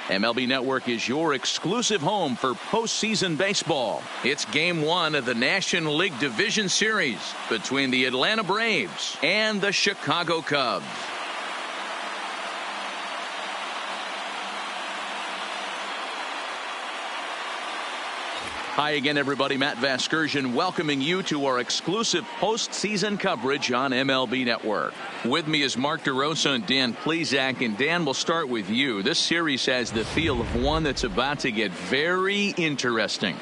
MLB Network is your exclusive home for postseason baseball. It's Game 1 of the National League Division Series between the Atlanta Braves and the Chicago Cubs. Hi again, everybody. Matt Vasgersian welcoming you to our exclusive postseason coverage on MLB Network. With me is Mark DeRosa and Dan Plesac. And Dan, we'll start with you. This series has the feel of one that's about to get very interesting.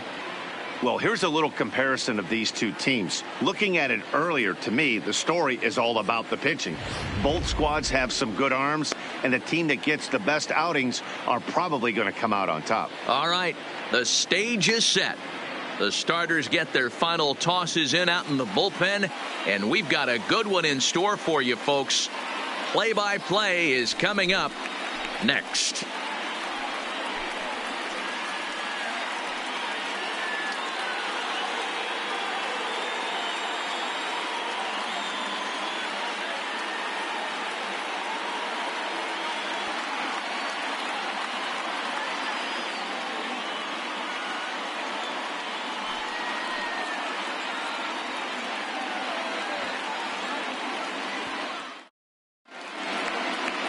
Well, here's a little comparison of these two teams. Looking at it earlier, to me, the story is all about the pitching. Both squads have some good arms, and the team that gets the best outings are probably going to come out on top. All right, the stage is set. The starters get their final tosses in out in the bullpen, and we've got a good one in store for you, folks. Play-by-play is coming up next.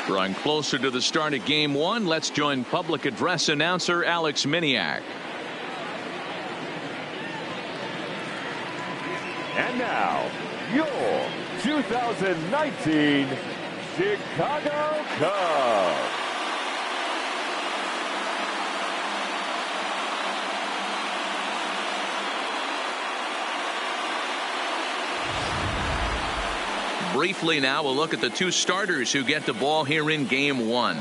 Drawing closer to the start of Game 1, let's join public address announcer Alex Miniak. And now, your 2019 Chicago Cubs. Briefly now, we'll look at the two starters who get the ball here in Game 1.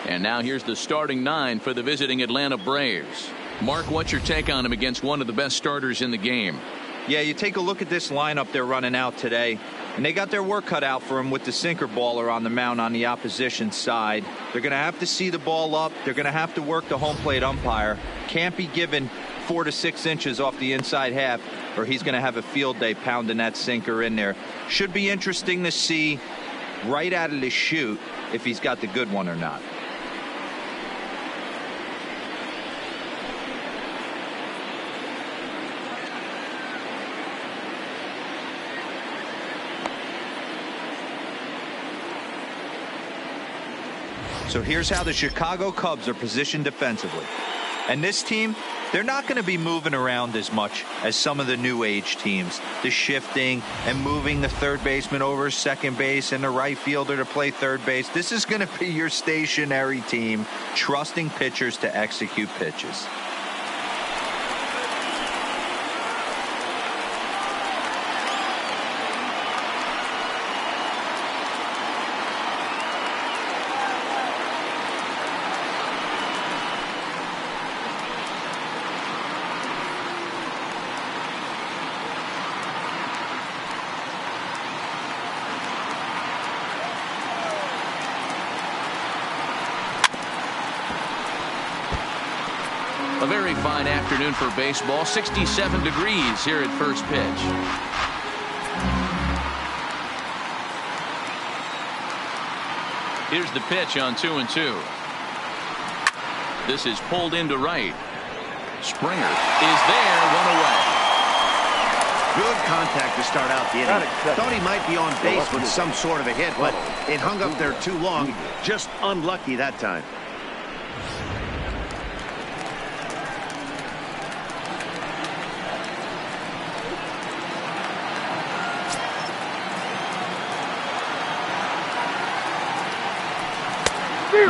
And now here's the starting nine for the visiting Atlanta Braves. Mark, what's your take on him against one of the best starters in the game? Yeah, you take a look at this lineup they're running out today, and they got their work cut out for him with the sinker baller on the mound on the opposition side. They're going to have to see the ball up. They're going to have to work the home plate umpire. Can't be given 4 to 6 inches off the inside half, or he's going to have a field day pounding that sinker in there. Should be interesting to see right out of the chute if he's got the good one or not. So here's how the Chicago Cubs are positioned defensively. And this team, they're not going to be moving around as much as some of the new age teams. The shifting and moving the third baseman over second base and the right fielder to play third base. This is going to be your stationary team, trusting pitchers to execute pitches. A very fine afternoon for baseball. 67 degrees here at first pitch. Here's the pitch on 2-2. This is pulled into right. Springer is there, one away. Good contact to start out the inning. Thought he might be on base with some sort of a hit, but it hung up there too long. Just unlucky that time.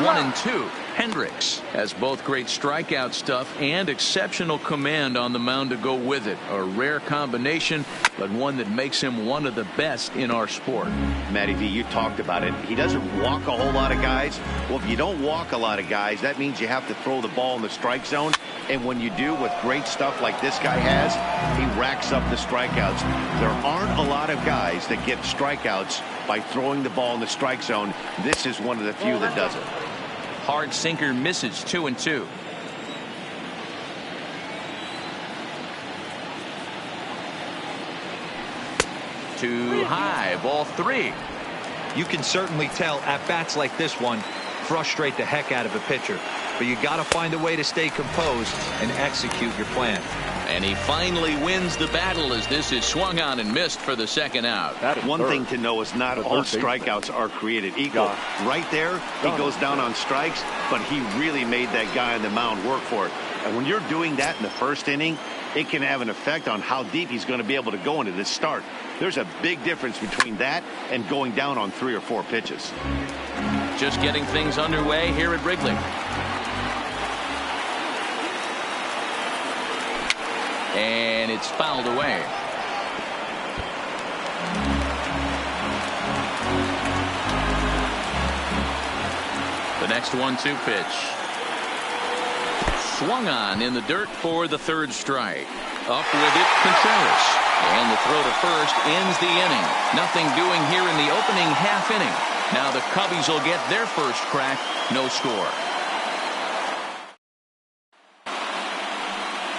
One and two. Hendricks has both great strikeout stuff and exceptional command on the mound to go with it. A rare combination, but one that makes him one of the best in our sport. Matty V, you talked about it. He doesn't walk a whole lot of guys. Well, if you don't walk a lot of guys, that means you have to throw the ball in the strike zone. And when you do, with great stuff like this guy has, he racks up the strikeouts. There aren't a lot of guys that get strikeouts by throwing the ball in the strike zone. This is one of the few that does it. Hard sinker misses, 2-2. too high. Ball 3. You can certainly tell at bats like this one frustrate the heck out of a pitcher. But you got to find a way to stay composed and execute your plan. And he finally wins the battle as this is swung on and missed for the second out. One thing to know is not all strikeouts are created equal. Right there, he goes down on strikes, but he really made that guy on the mound work for it. And when you're doing that in the first inning, it can have an effect on how deep he's going to be able to go into this start. There's a big difference between that and going down on 3 or 4 pitches. Just getting things underway here at Wrigley. And it's fouled away. The next 1-2 pitch. Swung on in the dirt for the 3rd strike. Up with it, Contreras. And the throw to first ends the inning. Nothing doing here in the opening half inning. Now the Cubbies will get their first crack. No score.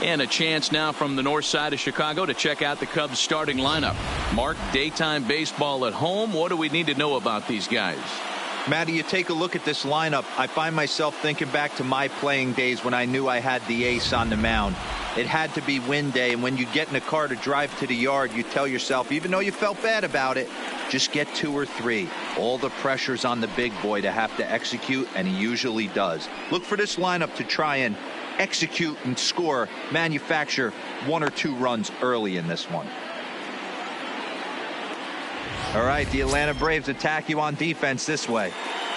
And a chance now from the north side of Chicago to check out the Cubs starting lineup. Mark, daytime baseball at home. What do we need to know about these guys? Matty, you take a look at this lineup. I find myself thinking back to my playing days when I knew I had the ace on the mound. It had to be win day, and when you get in a car to drive to the yard, you tell yourself, even though you felt bad about it, just get 2 or 3. All the pressure's on the big boy to have to execute, and he usually does. Look for this lineup to try and execute and score, manufacture 1 or 2 runs early in this one. All right, the Atlanta Braves attack you on defense this way.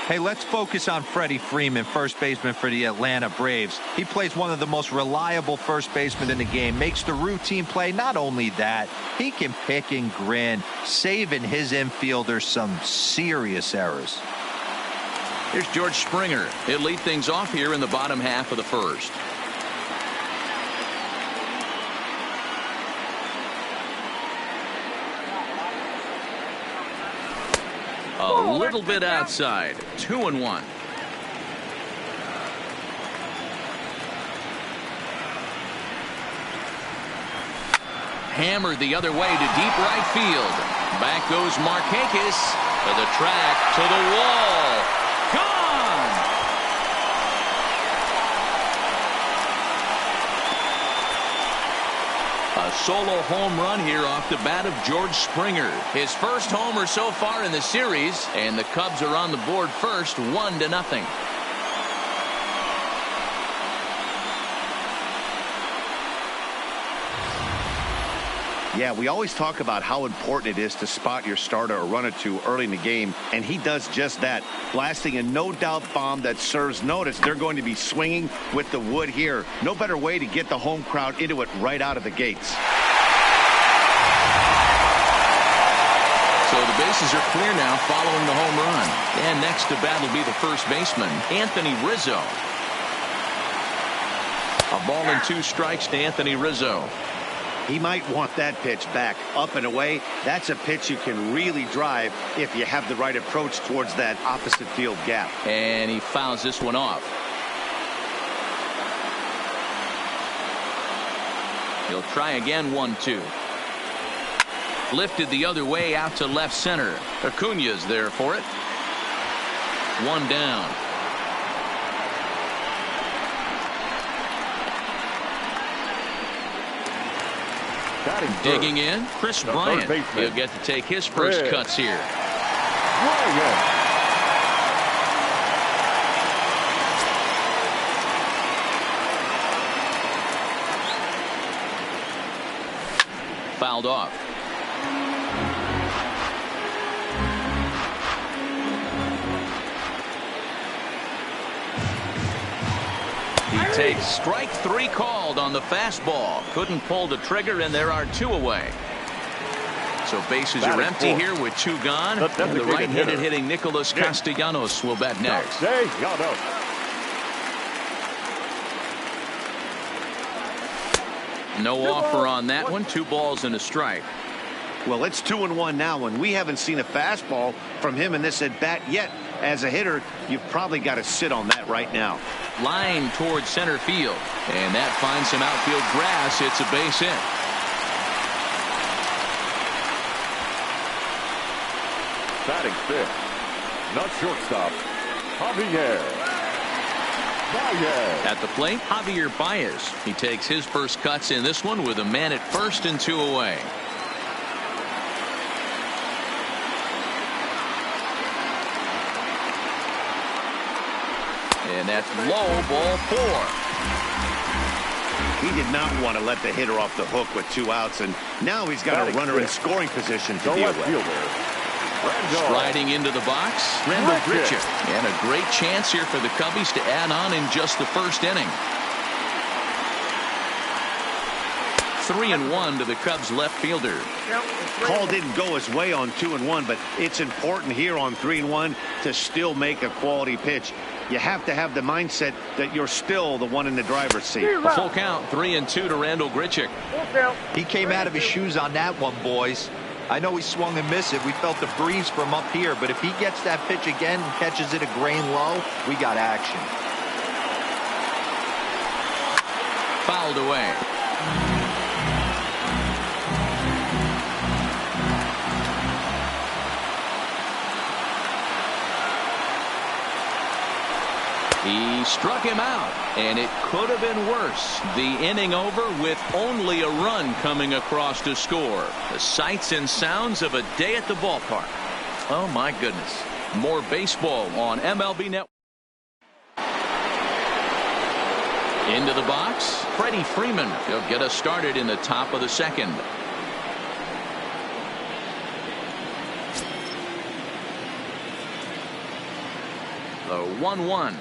Hey, let's focus on Freddie Freeman, first baseman for the Atlanta Braves. He plays one of the most reliable first basemen in the game, makes the routine play. Not only that, he can pick and grin, saving his infielders some serious errors. Here's George Springer. He'll lead things off here in the bottom half of the 1st. A little bit outside. 2-1. Hammered the other way to deep right field. Back goes Markakis to the track, to the wall. Gone! A solo home run here off the bat of George Springer. His first homer so far in the series, and the Cubs are on the board first, 1-0. Yeah, we always talk about how important it is to spot your starter or run it to early in the game, and he does just that, blasting a no-doubt bomb that serves notice. They're going to be swinging with the wood here. No better way to get the home crowd into it right out of the gates. So the bases are clear now following the home run. And next to bat will be the first baseman, Anthony Rizzo. A ball and 2 strikes to Anthony Rizzo. He might want that pitch back, up and away. That's a pitch you can really drive if you have the right approach towards that opposite field gap. And he fouls this one off. He'll try again, 1-2. Lifted the other way out to left center. Acuña's there for it. 1 down. Digging in, Chris Bryant. He'll get to take his first cuts here. Fouled off. He takes strike 3 called on the fastball. Couldn't pull the trigger, and there are 2 away. So bases are empty here with 2 gone. And the right-handed hitting Nicholas Castellanos will bat next. No offer on that one. 2 balls and a strike. Well, it's 2-1 now, and we haven't seen a fastball from him in this at-bat yet. As a hitter, you've probably got to sit on that right now. Line towards center field, and that finds some outfield grass. It's a base hit. Batting fifth, the shortstop, Javier Baez. At the plate, Javier Baez. He takes his first cuts in this one with a man at first and 2 away. And that's low, ball 4. He did not want to let the hitter off the hook with 2 outs, and now he's got a runner in scoring position to deal with. Striding into the box, Randall Grichuk. And a great chance here for the Cubbies to add on in just the first inning. 3-1 to the Cubs left fielder. Call didn't go his way on 2-1, but it's important here on 3-1 to still make a quality pitch. You have to have the mindset that you're still the one in the driver's seat. A full count, 3-2 to Randall Grichuk. He came out of his shoes on that one, boys. I know he swung and missed it. We felt the breeze from up here, but if he gets that pitch again and catches it a grain low, we got action. Fouled away. He struck him out, and it could have been worse. The inning over with only a run coming across to score. The sights and sounds of a day at the ballpark. Oh, my goodness. More baseball on MLB Network. Into the box, Freddie Freeman. He'll get us started in the top of the second. The 1-1.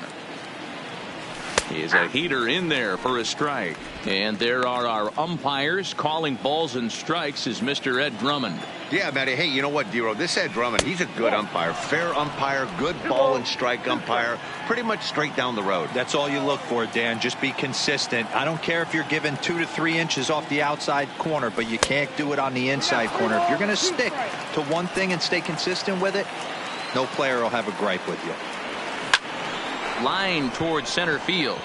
Is a heater in there for a strike. And there are our umpires calling balls and strikes is Mr. Ed Drummond. Yeah, Matty. Hey, you know what, Dero? This Ed Drummond, he's a good umpire. Fair umpire, good ball and strike umpire. Pretty much straight down the road. That's all you look for, Dan. Just be consistent. I don't care if you're given 2 to 3 inches off the outside corner, but you can't do it on the inside corner. If you're going to stick to one thing and stay consistent with it, no player will have a gripe with you. Line towards center field.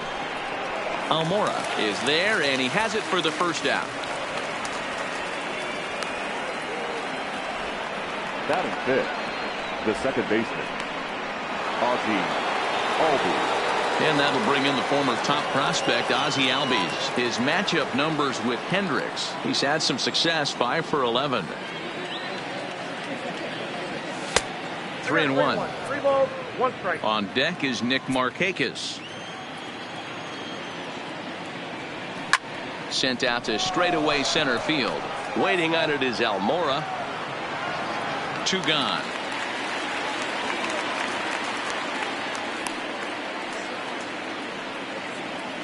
Almora is there, and he has it for the first out. Batting fifth, the second baseman, Ozzie Albies. And that'll bring in the former top prospect, Ozzie Albies. His matchup numbers with Hendricks. He's had some success, 5 for 11. 3-1. 3 balls, 1 strike. On deck is Nick Markakis. Sent out to straightaway center field. Waiting on it is Almora. 2 gone.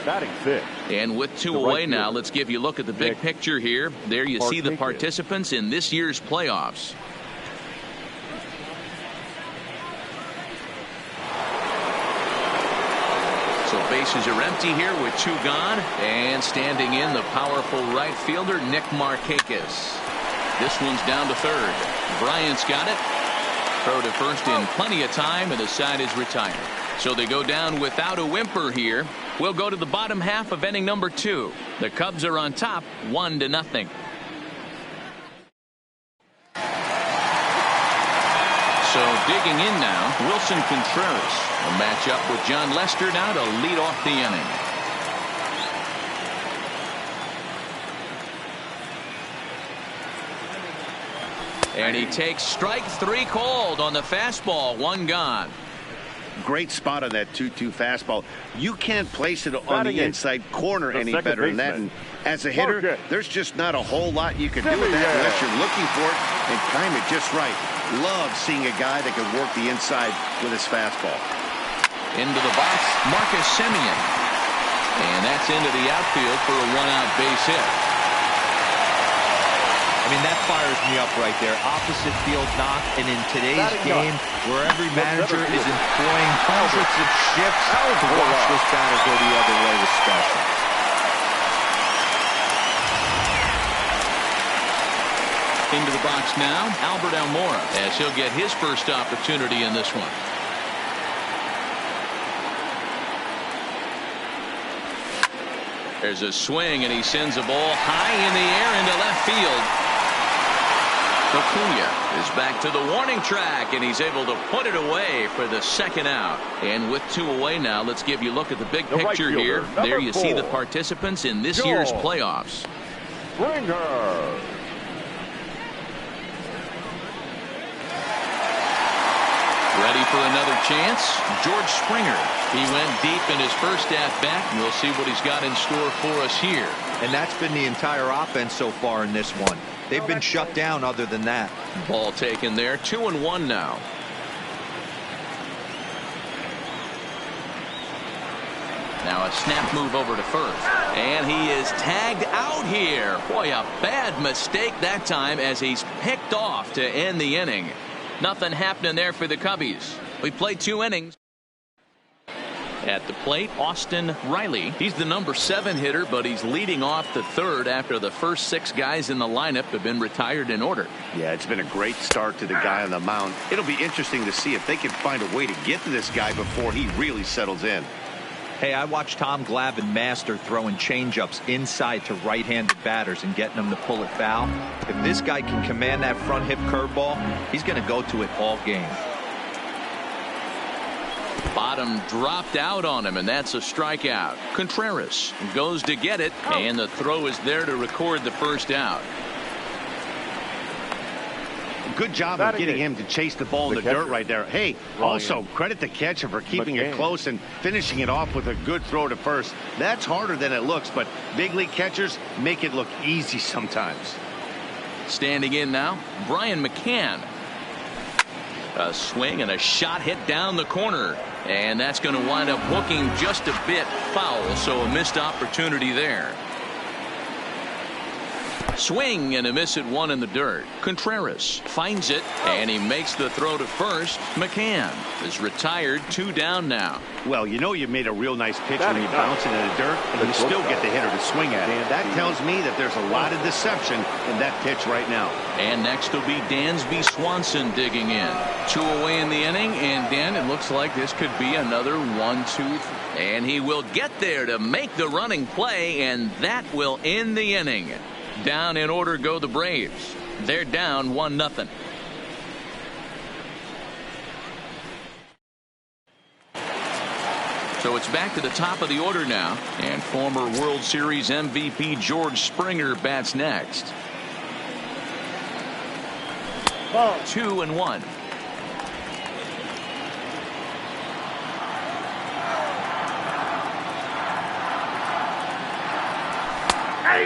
Batting fifth. And with 2 away now, let's give you a look at the big picture here. There you see the participants in this year's playoffs. So bases are empty here with 2 gone. And standing in the powerful right fielder, Nick Markakis. This one's down to third. Bryant's got it. Throw to first in plenty of time, and the side is retired. So they go down without a whimper here. We'll go to the bottom half of inning number 2. The Cubs are on top, 1-0. So digging in now, Wilson Contreras. A matchup with John Lester now to lead off the inning. And he takes strike 3 called on the fastball. 1 gone. Great spot on that 2-2 fastball. You can't place it on the inside corner any better than that. And as a hitter, there's just not a whole lot you can do with that unless you're looking for it and time it just right. Love seeing a guy that can work the inside with his fastball. Into the box, Marcus Semien. And that's into the outfield for a 1-out base hit. I mean, that fires me up right there. Opposite field knock, and in today's game, where every manager is employing hundreds of shifts, to watch this batter go the other way was special. Into the box now, Albert Almora, as he'll get his first opportunity in this one. There's a swing, and he sends a ball high in the air into left field. Acuna is back to the warning track, and he's able to put it away for the second out. And with 2 away now, let's give you a look at the big picture here. There you see the participants in this year's playoffs. Springer. Ready for another chance? George Springer. He went deep in his first at-bat, and we'll see what he's got in store for us here. And that's been the entire offense so far in this one. They've been shut down other than that. Ball taken there. 2-1 now. Now a snap move over to first. And he is tagged out here. Boy, a bad mistake that time as he's picked off to end the inning. Nothing happening there for the Cubbies. We played 2 innings. At the plate, Austin Riley. He's the number 7 hitter, but he's leading off the third after the first 6 guys in the lineup have been retired in order. Yeah, it's been a great start to the guy on the mound. It'll be interesting to see if they can find a way to get to this guy before he really settles in. Hey, I watched Tom Glavine master throwing changeups inside to right-handed batters and getting them to pull it foul. If this guy can command that front hip curveball, he's going to go to it all game. Bottom dropped out on him, and that's a strikeout. Contreras goes to get it, and the throw is there to record the first out. Good job of getting him to chase the ball in the dirt right there. Hey, also credit the catcher for keeping it close and finishing it off with a good throw to first. That's harder than it looks, but big league catchers make it look easy sometimes. Standing in now, Brian McCann. A swing and a shot hit down the corner, and that's going to wind up hooking just a bit foul, so a missed opportunity there. Swing and a miss at 1 in the dirt. Contreras finds it, and he makes the throw to first. McCann is retired, 2 down now. Well, you know you made a real nice pitch when you bounce it in the dirt, and you still get the hitter to swing at it. That tells me that there's a lot of deception in that pitch right now. And next will be Dansby Swanson digging in. 2 away in the inning, and Dan, it looks like this could be another 1-2. And he will get there to make the running play, and that will end the inning. Down in order go the Braves. They're down 1-0. So it's back to the top of the order now, and former World Series MVP George Springer bats next. 2-1.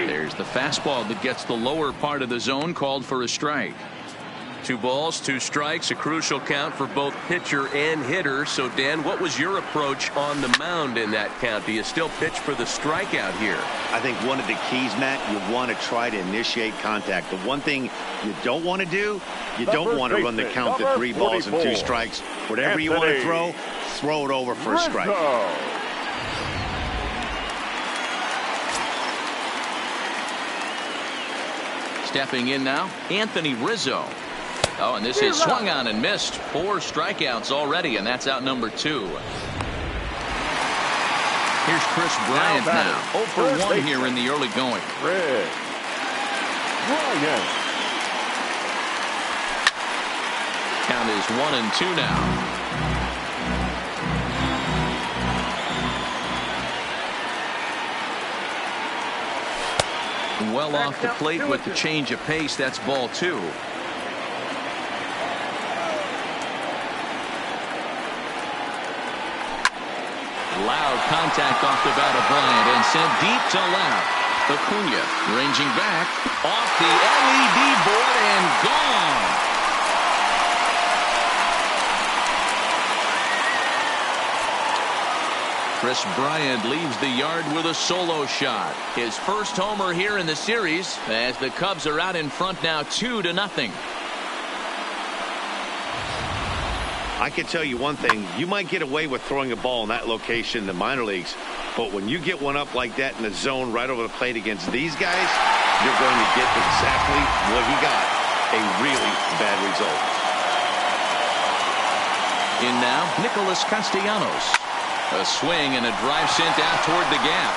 There's the fastball that gets the lower part of the zone, called for a strike. 2 balls, 2 strikes, a crucial count for both pitcher and hitter. So, Dan, what was your approach on the mound in that count? Do you still pitch for the strikeout here? I think one of the keys, Matt, you want to try to initiate contact. The one thing you don't want to do, you don't want to run the count to 3 balls and 2 strikes. Whatever you want to throw it over for a strike. Stepping in now, Anthony Rizzo. Oh, and this is swung on and missed. 4 strikeouts already, and that's out number 2. Here's Chris Bryant now. 0 for 1 here in the early going. Bryant. Count is 1-2 now. Well off the plate with the change of pace. That's ball 2. Loud contact off the bat of Bryant and sent deep to left. Acuna ranging back off the LED board and gone. Chris Bryant leaves the yard with a solo shot. His first homer here in the series as the Cubs are out in front now 2-0. I can tell you one thing. You might get away with throwing a ball in that location in the minor leagues, but when you get one up like that in the zone right over the plate against these guys, you're going to get exactly what he got. A really bad result. In now, Nicholas Castellanos. A swing and a drive sent out toward the gap.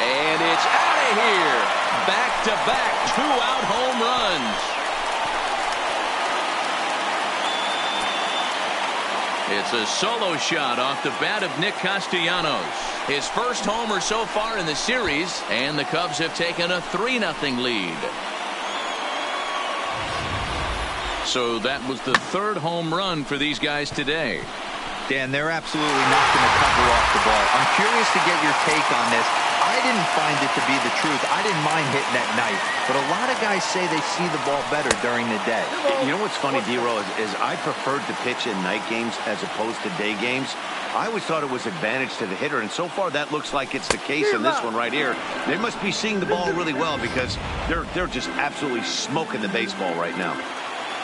And it's out of here. Back-to-back 2-out home runs. It's a solo shot off the bat of Nick Castellanos. His first homer so far in the series, and the Cubs have taken a 3-0 lead. So that was the third home run for these guys today. Dan, they're absolutely not going to cover off the ball. I'm curious to get your take on this. I didn't find it to be the truth. I didn't mind hitting at night, but a lot of guys say they see the ball better during the day. You know what's funny, D-Roll, is I preferred to pitch in night games as opposed to day games. I always thought it was advantage to the hitter, and so far that looks like it's the case in this one right here. They must be seeing the ball really well because they're just absolutely smoking the baseball right now.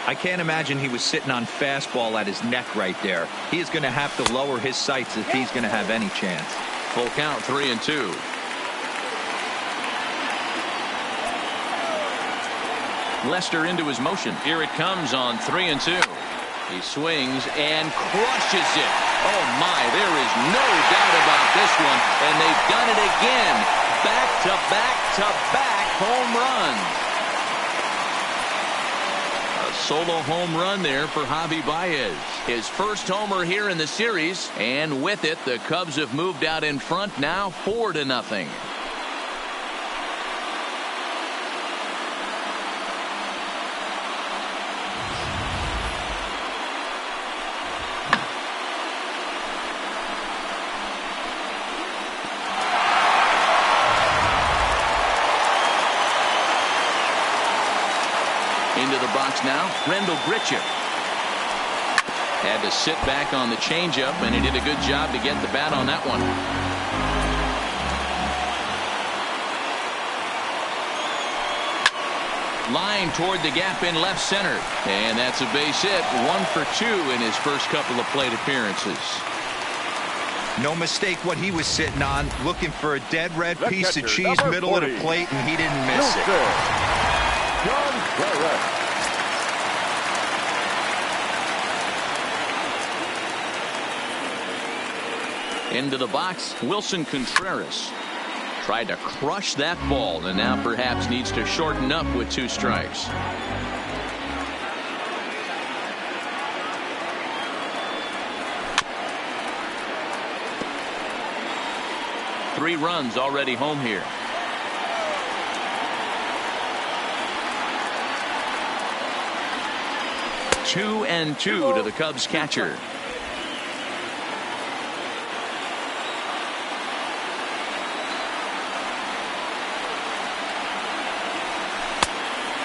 I can't imagine he was sitting on fastball at his neck right there. He is going to have to lower his sights if he's going to have any chance. Full count, 3-2. Lester into his motion. Here it comes on 3-2. He swings and crushes it. Oh my, there is no doubt about this one. And they've done it again. Back to back to back home runs. Solo home run there for Javi Baez. His first homer here in the series, and with it the Cubs have moved out in front now 4-0. Into the box now, Rendell Grichuk. Had to sit back on the changeup, and he did a good job to get the bat on that one. Line toward the gap in left center. And that's a base hit. 1 for 2 in his first couple of plate appearances. No mistake what he was sitting on, looking for a dead red piece of cheese middle of the plate, and he didn't miss it. John Barrett. Into the box, Wilson Contreras. Tried to crush that ball, and now perhaps needs to shorten up with 2 strikes. Three runs already home here. Two and 2 to the Cubs catcher.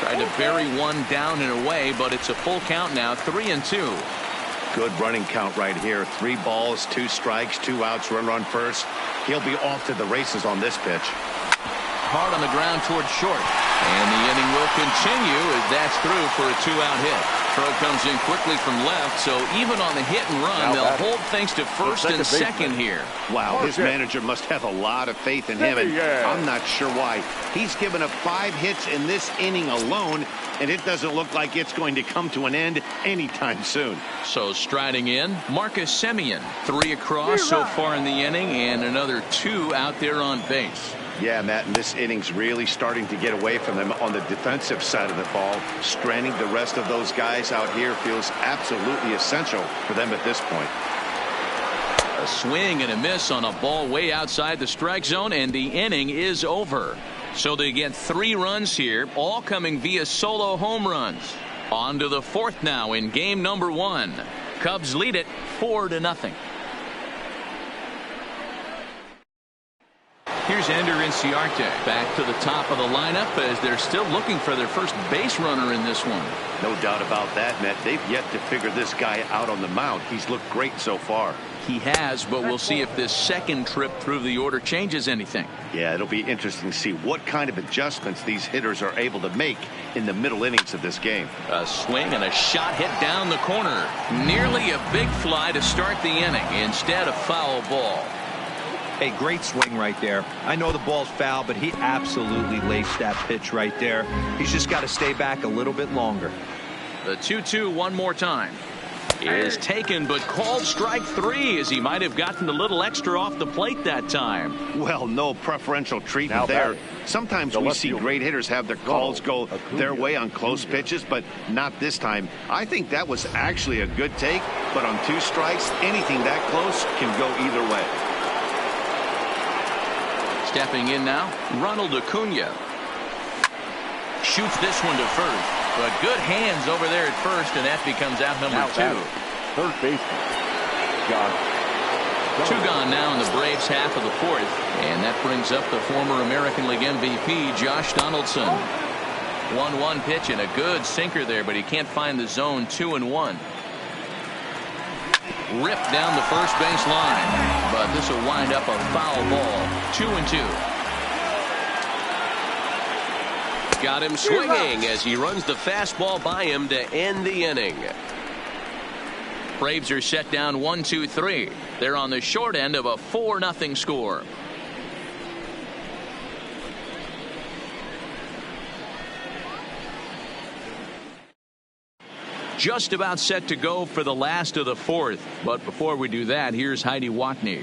Tried to bury one down and away, but it's a full count now, 3-2. Good running count right here. 3 balls, 2 strikes, 2 outs, run first. He'll be off to the races on this pitch. Hard on the ground towards short. And the inning will continue as that's through for a 2-out hit. Throw comes in quickly from left, so even on the hit and run, they'll hold things to first and second here. Wow, his manager must have a lot of faith in him, and I'm not sure why. He's given up 5 hits in this inning alone, and it doesn't look like it's going to come to an end anytime soon. So striding in, Marcus Semien. 3 across so far in the inning, and another 2 out there on base. Yeah, Matt, and this inning's really starting to get away from them on the defensive side of the ball. Stranding the rest of those guys out here feels absolutely essential for them at this point. A swing and a miss on a ball way outside the strike zone, and the inning is over. So they get 3 runs here, all coming via solo home runs. On to the 4th now in game number 1. Cubs lead it 4-0. Here's Ender Inciarte back to the top of the lineup as they're still looking for their first base runner in this one. No doubt about that, Matt. They've yet to figure this guy out on the mound. He's looked great so far. He has, but we'll see if this second trip through the order changes anything. Yeah, it'll be interesting to see what kind of adjustments these hitters are able to make in the middle innings of this game. A swing and a shot hit down the corner. Nearly a big fly to start the inning. Instead, a foul ball. A great swing right there. I know the ball's foul, but he absolutely laced that pitch right there. He's just got to stay back a little bit longer. The 2-2 one more time. is taken, but called strike 3 as he might have gotten a little extra off the plate that time. Well, no preferential treatment there. Sometimes we see great hitters have their calls go their way on close pitches, but not this time. I think that was actually a good take, but on 2 strikes, anything that close can go either way. Stepping in now, Ronald Acuna. Shoots this one to first. But good hands over there at first, and that becomes out number 2. Third baseman, John. 2 gone now in the Braves half of the 4th. And that brings up the former American League MVP, Josh Donaldson. 1-1 pitch and a good sinker there, but he can't find the zone. 2-1. Ripped down the first base line, but this will wind up a foul ball. 2-2. Got him swinging as he runs the fastball by him to end the inning. Braves are set down 1-2-3. They're on the short end of a 4-0 score. Just about set to go for the last of the 4th. But before we do that, here's Heidi Watney.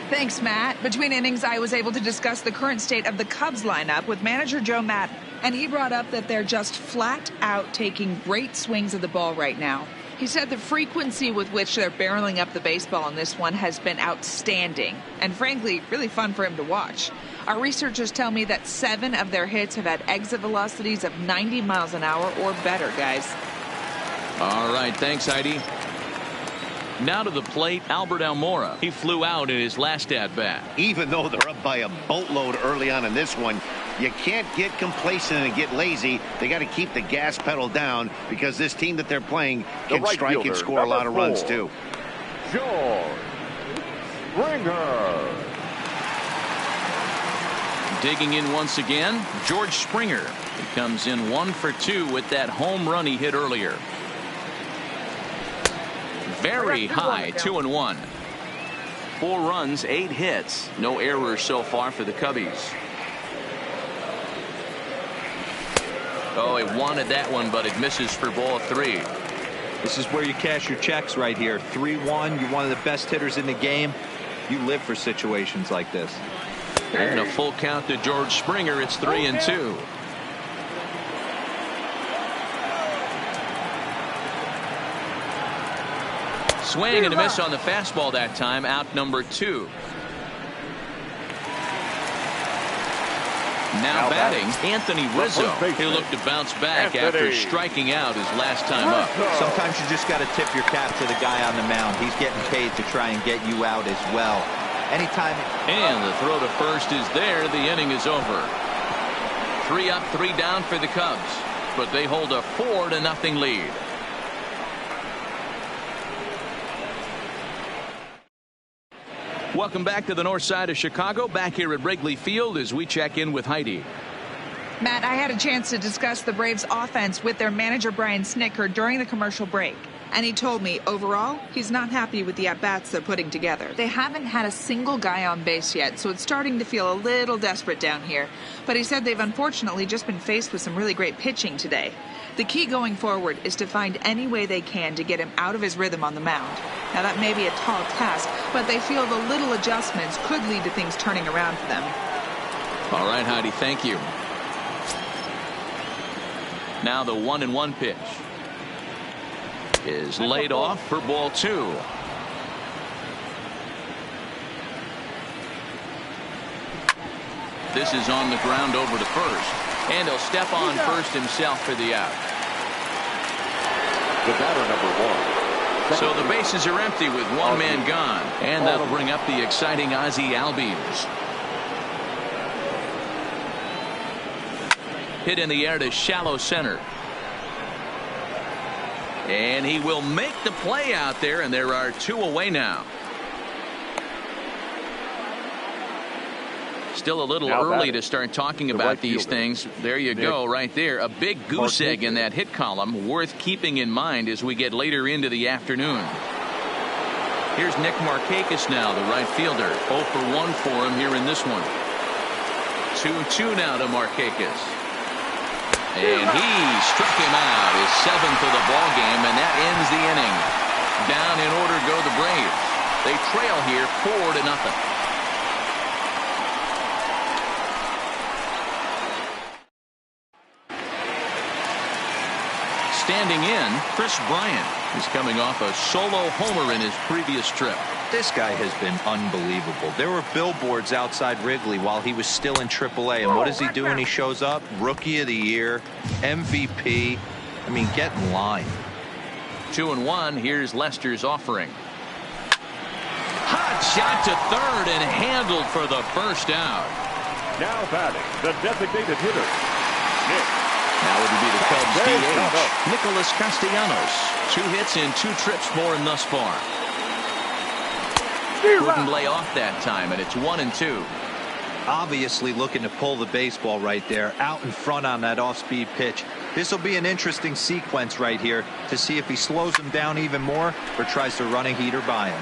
Thanks, Matt. Between innings, I was able to discuss the current state of the Cubs lineup with manager Joe Maddon, and he brought up that they're just flat out taking great swings of the ball right now. He said the frequency with which they're barreling up the baseball in this one has been outstanding, and frankly, really fun for him to watch. Our researchers tell me that 7 of their hits have had exit velocities of 90 miles an hour or better, guys. All right, thanks, Heidi. Now to the plate, Albert Almora. He flew out in his last at-bat. Even though they're up by a boatload early on in this one, you can't get complacent and get lazy. They got to keep the gas pedal down because this team that they're playing can strike and score a lot of runs too. George Springer. Digging in once again, George Springer. He comes in 1 for 2 with that home run he hit earlier. Very high, 2-1. 4 runs, 8 hits. No errors so far for the Cubbies. Oh, he wanted that one, but it misses for ball 3. This is where you cash your checks right here. 3-1. You're one of the best hitters in the game. You live for situations like this. And a full count to George Springer. It's 3-2. Swing and a miss on the fastball that time. Out number 2. Now batting, Anthony Rizzo. He'll look to bounce back after striking out his last time up. Sometimes you just got to tip your cap to the guy on the mound. He's getting paid to try and get you out as well. Anytime. And the throw to first is there. The inning is over. 3 up, 3 down for the Cubs, but they hold a 4-0 lead. Welcome back to the north side of Chicago, back here at Wrigley Field as we check in with Heidi. Matt, I had a chance to discuss the Braves offense with their manager Brian Snitker during the commercial break. And he told me, overall, he's not happy with the at-bats they're putting together. They haven't had a single guy on base yet, so it's starting to feel a little desperate down here. But he said they've unfortunately just been faced with some really great pitching today. The key going forward is to find any way they can to get him out of his rhythm on the mound. Now, that may be a tall task, but they feel the little adjustments could lead to things turning around for them. All right, Heidi, thank you. Now the 1-1 pitch is laid off for ball 2. This is on the ground over to first, and he'll step on first himself for the out. The batter, number 1. So the bases are empty with 1 man gone, and that'll bring up the exciting Ozzie Albies. Hit in the air to shallow center. And he will make the play out there, and there are 2 away now. Still a little early to start talking about these things. There you go, right there. A big goose egg in that hit column, worth keeping in mind as we get later into the afternoon. Here's Nick Markakis now, the right fielder. 0 for 1 for him here in this one. 2-2 now to Markakis. And he struck him out, his 7th of the ball game, and that ends the inning. Down in order go the Braves. They trail here 4-0. Standing in, Chris Bryant is coming off a solo homer in his previous trip. This guy has been unbelievable. There were billboards outside Wrigley while he was still in AAA, and what does he do when he shows up? Rookie of the Year, MVP. I mean, get in line. 2-1. Here's Lester's offering. Hot shot to third and handled for the first out. Now batting, the designated hitter, Nick. Now it'll be the Cubs DH, Nicholas Castellanos. 2 hits in 2 trips for him thus far. Couldn't lay off that time, and it's 1-2. Obviously looking to pull the baseball right there, out in front on that off-speed pitch. This will be an interesting sequence right here to see if he slows him down even more or tries to run a heater by him.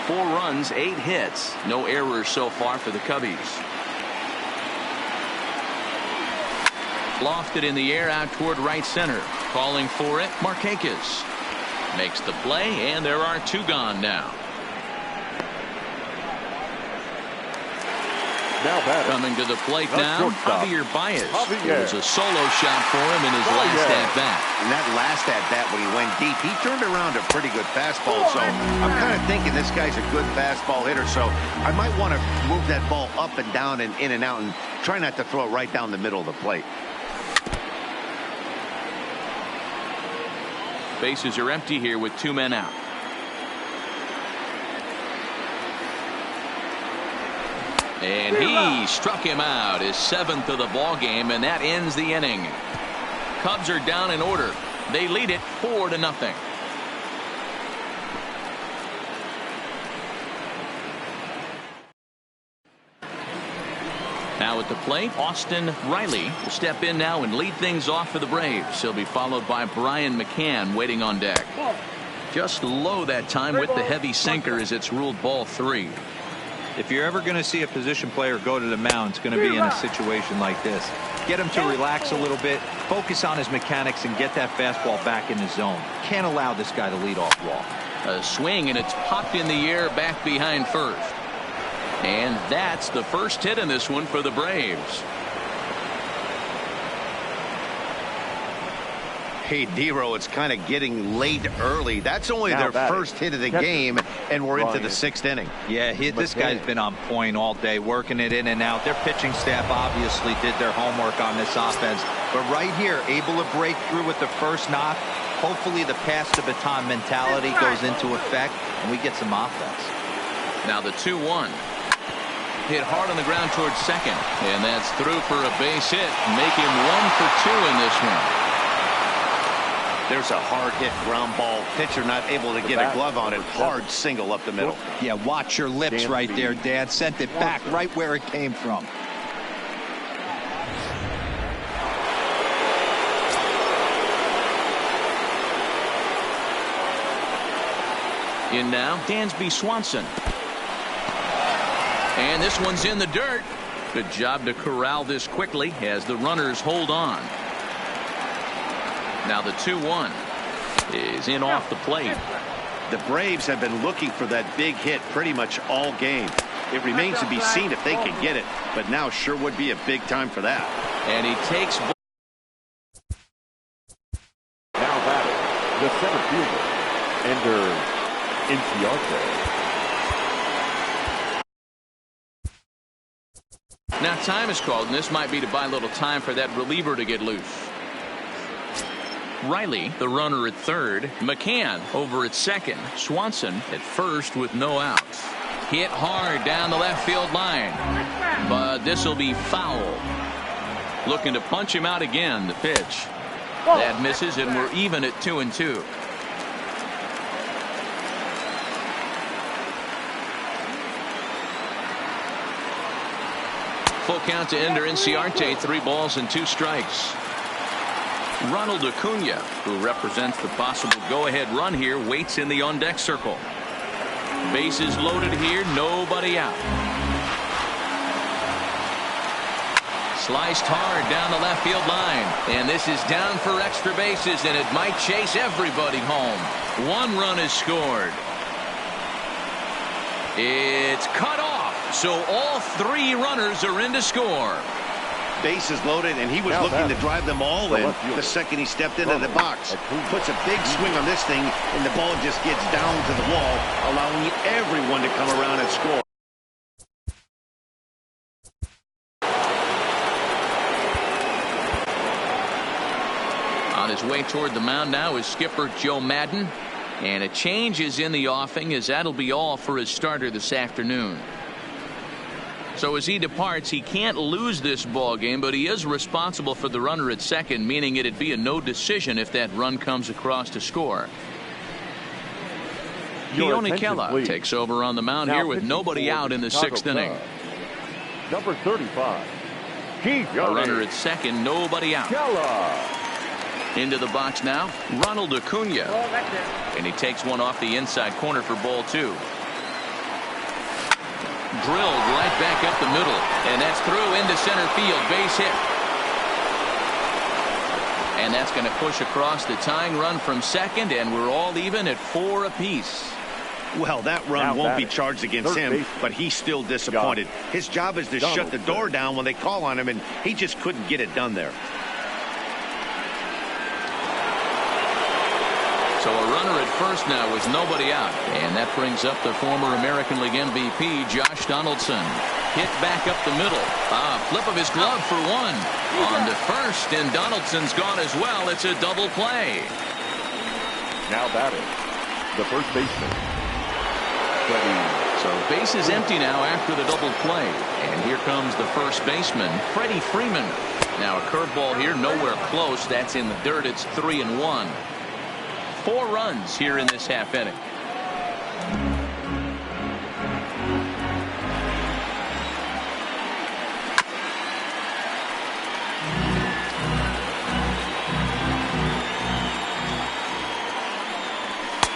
4 runs, 8 hits. No errors so far for the Cubbies. Lofted in the air out toward right center. Calling for it, Markakis. Makes the play, and there are 2 gone now. Now batting. Coming to the plate The now, shortstop, Javier Baez. Javier. It was a solo shot for him in his last at-bat. And that last at-bat when he went deep, he turned around a pretty good fastball. So I'm kind of thinking this guy's a good fastball hitter. So I might want to move that ball up and down and in and out and try not to throw it right down the middle of the plate. Bases are empty here with 2 men out. And he struck him out, his 7th of the ball game, and that ends the inning. Cubs are down in order. They lead it 4-0. Now at the plate, Austin Riley will step in now and lead things off for the Braves. He'll be followed by Brian McCann waiting on deck. Just low that time with the heavy sinker as it's ruled ball 3. If you're ever going to see a position player go to the mound, it's going to be in a situation like this. Get him to relax a little bit, focus on his mechanics, and get that fastball back in his zone. Can't allow this guy to lead off walk. A swing, and it's popped in the air back behind first. And that's the first hit in this one for the Braves. Hey, Dero, it's kind of getting late early. That's only Now their batting. first hit of the game, and we're into the 6th inning. Yeah, this guy's been on point all day, working it in and out. Their pitching staff obviously did their homework on this offense. But right here, able to break through with the first knock. Hopefully the pass to baton mentality goes into effect, and we get some offense. Now the 2-1. Hit hard on the ground towards second. And that's through for a base hit. Make him 1 for 2 in this one. There's a hard hit ground ball. Pitcher not able to get a glove on it. Hard single up the middle. Yeah, watch your lips Dan right Speed. there, Dan. Sent it back right where it came from. In now, Dansby Swanson. And this one's in the dirt. Good job to corral this quickly as the runners hold on. Now the 2-1 is in off the plate. The Braves have been looking for that big hit pretty much all game. It remains to be seen if they can get it, but now sure would be a big time for that. And he takes. Now batting, the center fielder, Ender Inciarte. Now time is called, and this might be to buy a little time for that reliever to get loose. Riley, the runner at third. McCann over at second. Swanson at first with no outs. Hit hard down the left field line. But this will be foul. Looking to punch him out again. The pitch. That misses, and we're even at 2-2. Full count to Ender Inciarte. 3 balls and 2 strikes. Ronald Acuna, who represents the possible go-ahead run here, waits in the on-deck circle. Bases loaded here, nobody out. Sliced hard down the left field line. And this is down for extra bases, and it might chase everybody home. 1 run is scored. It's cut off, so all 3 runners are in to score. Bases loaded, and he was looking to drive them all in the second he stepped into the box. Puts a big swing on this thing, and the ball just gets down to the wall, allowing everyone to come around and score. On his way toward the mound now is skipper Joe Madden. And a change is in the offing, as that'll be all for his starter this afternoon. So as he departs, he can't lose this ball game, but he is responsible for the runner at second, meaning it'd be a no decision if that run comes across to score. Keone Kela takes over on the mound here with nobody out in the 6th inning. Number 35. A runner at second, nobody out. Into the box now, Ronald Acuna. And he takes one off the inside corner for ball 2. Drilled right back up the middle. And that's through into center field. Base hit. And that's going to push across the tying run from second, and we're all even at 4 apiece. Well, that run won't be charged against him, but he's still disappointed. His job is to shut the door down when they call on him, and he just couldn't get it done there. So a runner at first now with nobody out. And that brings up the former American League MVP, Josh Donaldson. Hit back up the middle. Flip of his glove for 1. On to first, and Donaldson's gone as well. It's a double play. Now batting, the first baseman. So base is empty now after the double play. And here comes the first baseman, Freddie Freeman. Now a curveball here, nowhere close. That's in the dirt. It's 3-1. 4 runs here in this half inning.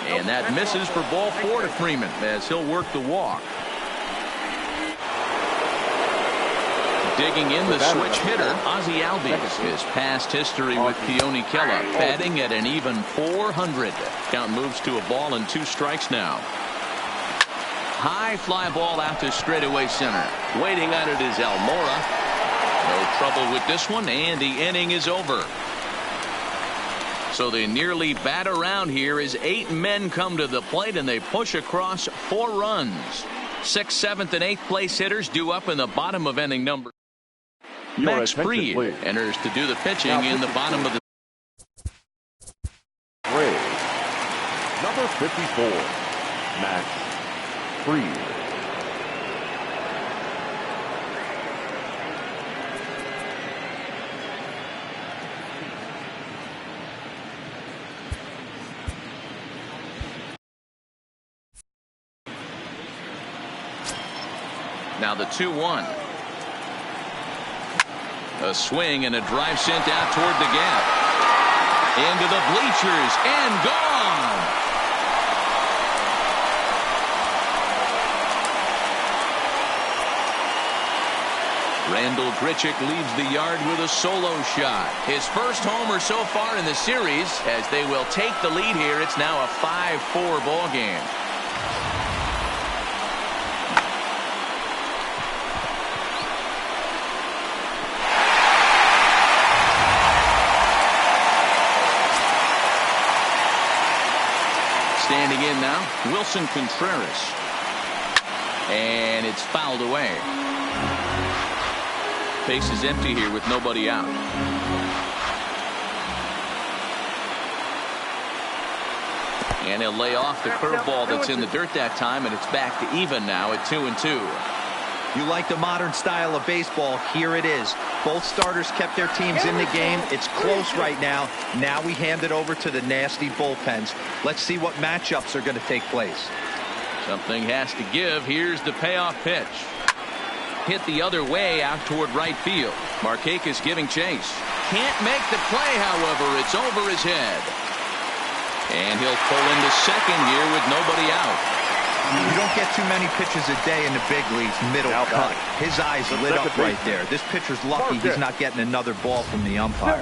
And that misses for ball 4 to Freeman as he'll work the walk. Digging in the switch hitter, Ozzie Albies. His past history with Keone Kela, batting at an even .400. Count moves to a ball and 2 strikes now. High fly ball out to straightaway center. Waiting on it is Almora. No trouble with this one, and the inning is over. So they nearly bat around here as 8 men come to the plate, and they push across 4 runs. 6th, 7th, and 8th place hitters due up in the bottom of inning number. Max Fried enters to do the pitching in the bottom of the. Number 54, Max Fried. Now the 2-1. A swing and a drive sent out toward the gap. Into the bleachers and gone. Randall Grichuk leaves the yard with a solo shot. His first homer so far in the series, as they will take the lead here. It's now a 5-4 ball game. Standing in now, Wilson Contreras. And it's fouled away. Base is empty here with nobody out. And he'll lay off the curveball that's in the dirt that time, and it's back to even now at 2-2. You like the modern style of baseball? Here it is. Both starters kept their teams in the game. It's close right now. Now we hand it over to the nasty bullpens. Let's see what matchups are going to take place. Something has to give. Here's the payoff pitch. Hit the other way out toward right field. Markakis giving chase. Can't make the play, however. It's over his head. And he'll pull into second here with nobody out. You don't get too many pitches a day in the big leagues, middle cut. His eyes lit up right there. This pitcher's lucky he's not getting another ball from the umpire.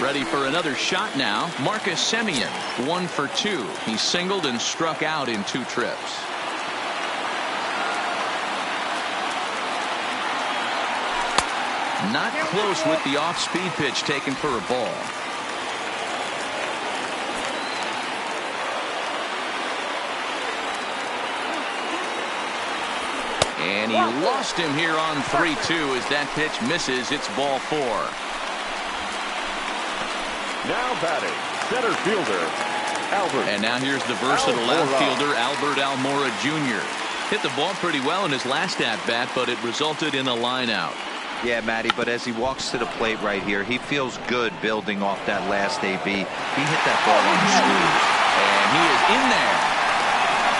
Ready for another shot now. Marcus Semien, 1 for 2. He singled and struck out in 2 trips. Not close with the off-speed pitch taken for a ball. And he lost him here on 3-2 as that pitch misses. It's ball 4. Now batting, center fielder, Albert. And now here's the versatile outfielder, Albert Almora Jr. Hit the ball pretty well in his last at-bat, but it resulted in a line-out. Yeah, Matty, but as he walks to the plate right here, he feels good building off that last AB. He hit that ball on the screws. And he is in there.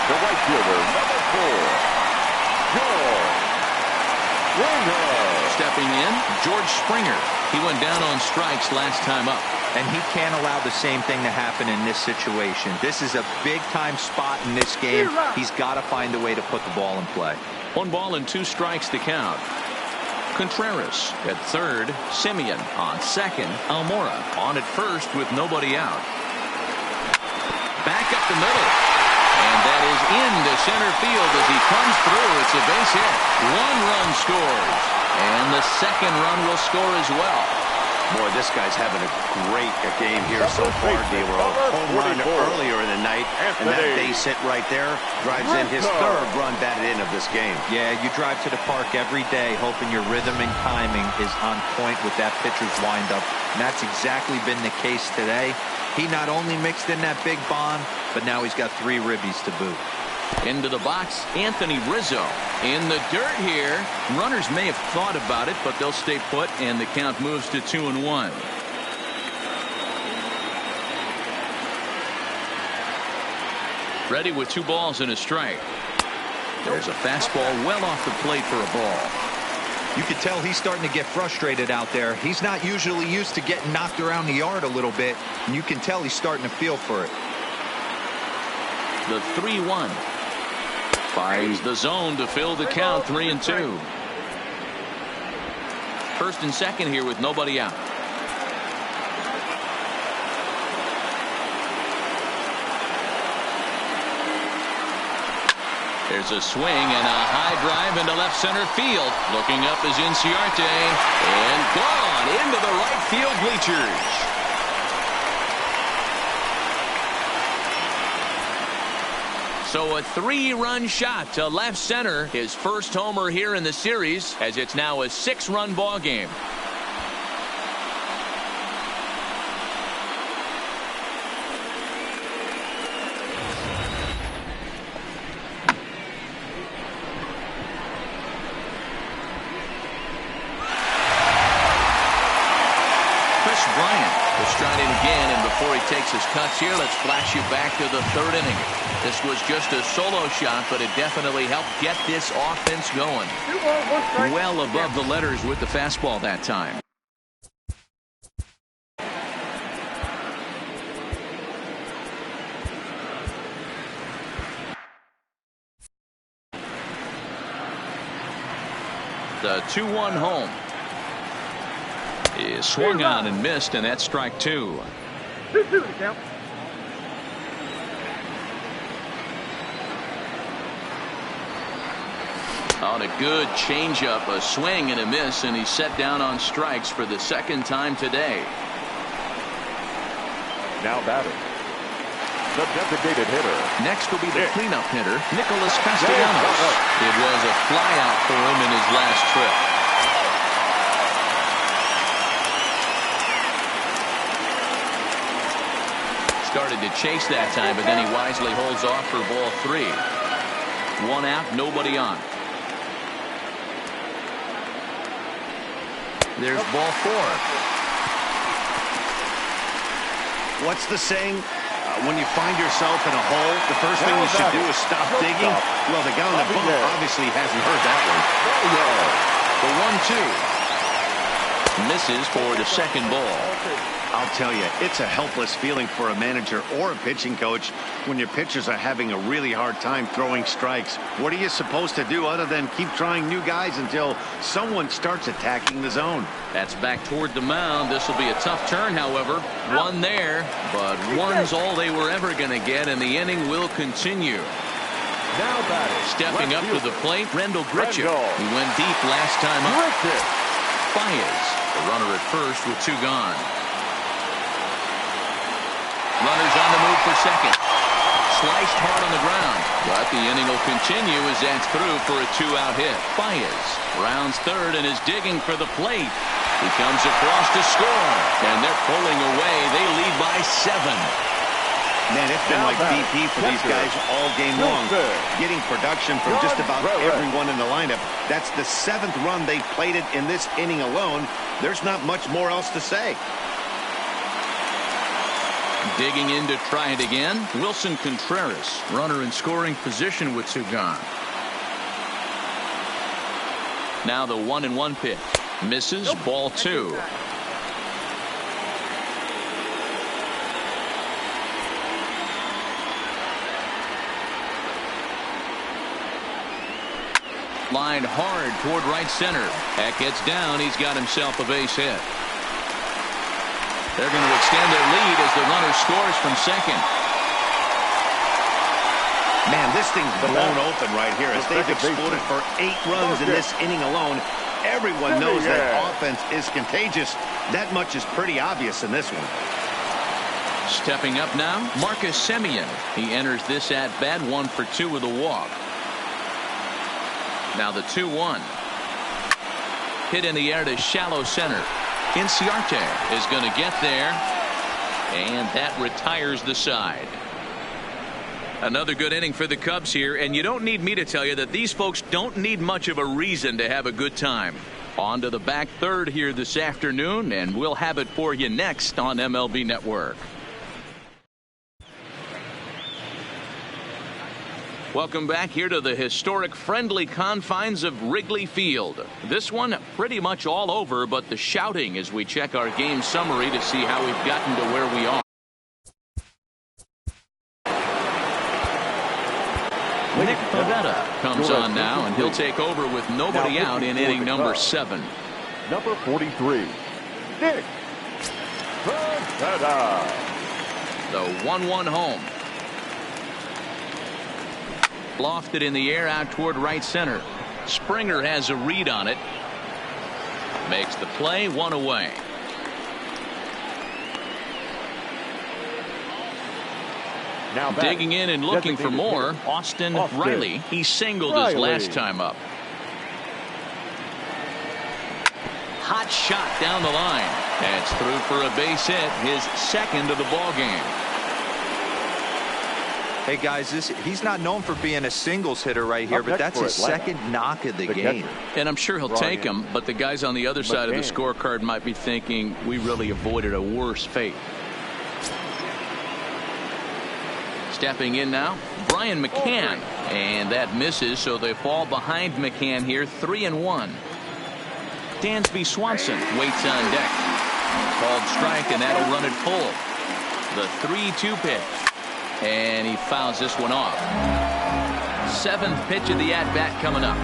The right fielder, number 4, George Springer. Stepping in, George Springer. He went down on strikes last time up. And he can't allow the same thing to happen in this situation. This is a big-time spot in this game. He's got to find a way to put the ball in play. 1 ball and 2 strikes to count. Contreras at third, Semien on second, Almora on at first with nobody out. Back up the middle. And that is into center field as he comes through. It's a base hit. 1 run scores. And the second run will score as well. Boy, this guy's having a great game here so far. They were a home run earlier in the night, and that base hit right there drives in his 3rd run batted in of this game. Yeah, you drive to the park every day hoping your rhythm and timing is on point with that pitcher's windup, and that's exactly been the case today. He not only mixed in that big bomb, but now he's got 3 ribbies to boot. Into the box, Anthony Rizzo. In the dirt here. Runners may have thought about it, but they'll stay put, and the count moves to 2-1. Ready with 2 balls and a strike. There's a fastball well off the plate for a ball. You can tell he's starting to get frustrated out there. He's not usually used to getting knocked around the yard a little bit, and you can tell he's starting to feel for it. The 3-1. Finds the zone to fill the count, 3-2. First and second here with nobody out. There's a swing and a high drive into left center field. Looking up is Inciarte and gone into the right field bleachers. So a 3-run shot to left center. His first homer here in the series, as it's now a 6-run ball game. Chris Bryant will stride in again, and before he takes his cuts here, let's flash you back to the 3rd inning. This was just a solo shot, but it definitely helped get this offense going. Well above the letters with the fastball that time. The 2-1 home is swung on and missed, and that's strike 2. On a good changeup, a swing and a miss, and he's set down on strikes for the 2nd time today. Now batting, the designated hitter. Next will be the cleanup hitter, Nicholas Castellanos. It was a flyout for him in his last trip. Started to chase that time, but then he wisely holds off for ball 3. 1 out, nobody on. There's ball 4. What's the saying? When you find yourself in a hole, the first thing you should do is stop digging. Well, the guy on the bump obviously hasn't heard that one. The Misses for the second ball. I'll tell you, it's a helpless feeling for a manager or a pitching coach when your pitchers are having a really hard time throwing strikes. What are you supposed to do other than keep trying new guys until someone starts attacking the zone? That's back toward the mound. This will be a tough turn, however. One there, but one's all they were ever going to get, and the inning will continue. Now batting. Stepping up to the plate, Rendell Gritchuk. He went deep last time up. Baez, the runner at first with 2 gone. Runners on the move for second. Sliced hard on the ground, but the inning will continue as that's through for a 2-out hit. Baez rounds third and is digging for the plate. He comes across to score, and they're pulling away. They lead by 7. Man, it's been like BP for these guys all game long. Getting production from just about everyone in the lineup. That's the 7th run they've plated in this inning alone. There's not much more else to say. Digging in to try it again. Wilson Contreras, runner in scoring position with 2 gone. Now the 1-1 pitch. Misses, ball 2. Lined hard toward right center. That gets down. He's got himself a base hit. They're going to extend their lead as the runner scores from second. Man, this thing's blown open right here as they've exploded for 8 runs in this inning alone. Everyone knows that offense is contagious. That much is pretty obvious in this one. Stepping up now, Marcus Semien. He enters this at bat 1 for 2 with a walk. Now the 2-1. Hit in the air to shallow center. Inciarte is going to get there, and that retires the side. Another good inning for the Cubs here, and you don't need me to tell you that these folks don't need much of a reason to have a good time. On to the back third here this afternoon, and we'll have it for you next on MLB Network. Welcome back here to the historic friendly confines of Wrigley Field. This one pretty much all over, but the shouting as we check our game summary to see how we've gotten to where we are. Nick Pivetta comes on now, and he'll take over with nobody out in inning number 7. Number 43, Nick Pivetta. The 1-1 home. Lofted in the air out toward right center. Springer has a read on it. Makes the play, 1 away. Now digging in and looking for more. Austin Riley. He singled his last time up. Hot shot down the line. That's through for a base hit, his 2nd of the ball game. Hey guys, he's not known for being a singles hitter right here, but that's his 2nd knock of the game. And I'm sure he'll take him, but the guys on the other side of the scorecard might be thinking we really avoided a worse fate. Stepping in now, Brian McCann, and that misses, so they fall behind McCann here, 3-1. Dansby Swanson waits on deck. Called strike, and that'll run it full. The 3-2 pitch. And he fouls this one off. 7th pitch of the at-bat coming up.